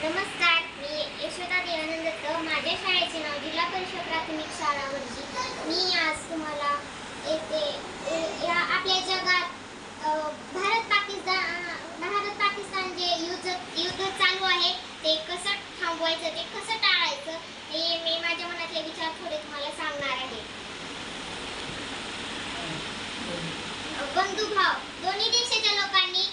नमस्कार, मी यशोदा देवानंद दत्त. माझ्या शाळेचे नाव जिल्हा परिषद प्राथमिक शाळा वर्जी. मी आज तुम्हाला या आपल्या जगात भारत पाकिस्तान जे युद्ध चालू आहे ते कसं थांबवायचं, ते कसं टाळायचं, हे मी माझ्या मनातले विचार थोडे तुम्हाला सांगणार आहे. बंधुभाव, दोन्ही देशाच्या लोकांनी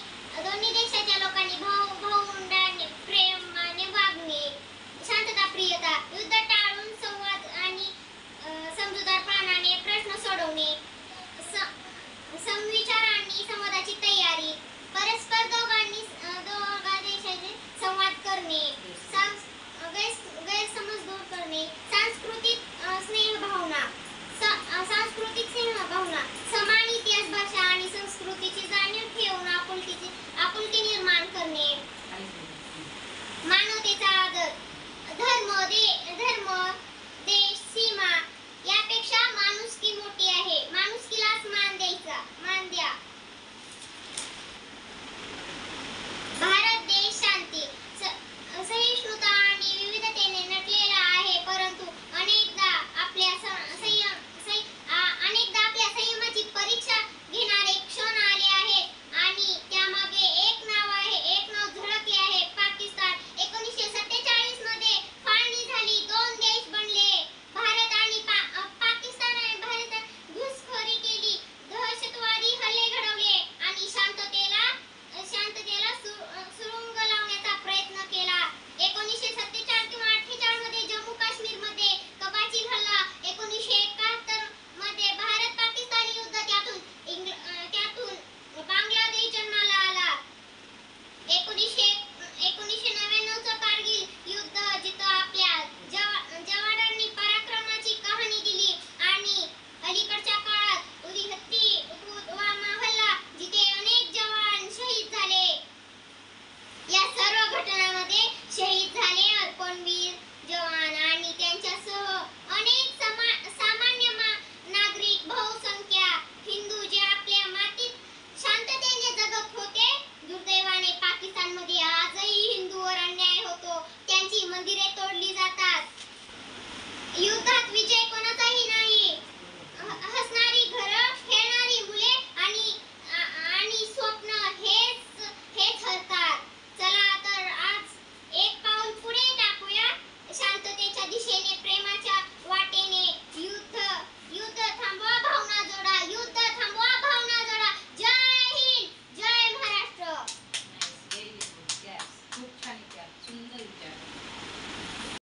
भावंडाने प्रेमाने वागणे, शांतताप्रियता, युद्ध टाळून संवाद आणि समजूतदारपणाने प्रश्न सोडवणे, समविचार आणि संवादाची तयारी, परस्पर दोघा देशांचे संवाद करणे, गैरसमज दूर करणे, सांस्कृतिक स्नेहभावना, समान इतिहास, भाषा आणि संस्कृतीची जाणीव ठेवून आपुलकी निर्माण करणे, मानवतेचा आदर, धर्म, देश, सीमा यापेक्षा माणुसकी मोठी आहे. माणुसकीलाच मान द्या. भारत देश शांती, सहिष्णुता आणि विविधतेने नटलेला आहे, परंतु अनेकदा आपल्या संयमाची परीक्षा घेणारे क्षण आले आहेत आणि त्यामागे एक नाव झळकले आहे. पाकिस्तान. 1947 मध्ये फाळणी झाली, दोन देश बनले. भारत आणि पाकिस्तानाने भारतात घुसखोरी केली, दहशतवादी हल्ले घडवले आणि शांततेला सुरुंग लावण्याचा प्रयत्न केला. 1947 किंवा 48 मध्ये जम्मू काश्मीर मध्ये कबाची हल्ला, 1971 मध्ये भारत पाकिस्तानी युद्ध, त्यातून बांगलादेश जन्माला आला. 1999 चं कारगिल युद्ध, जिथं आपल्या जवानांनी पराक्रमाची कहाणी दिली, आणि अलीकडच्या काळात उरी पुलवामा हल्ला, जिथे अनेक जवान शहीद झाले. या सर्व घटनांमध्ये शहीद झाले अर्पणवीर जवान आणि त्यांच्यासह अनेक सामान्य नागरिक, बहुसंख्य हिंदू जे आपल्या मातीत शांततेने जगत होते. दुर्दैवाने पाकिस्तानमध्ये आजही हिंदूवर अन्याय होतो, त्यांची मंदिरे तोडली जातात. युद्धात विजय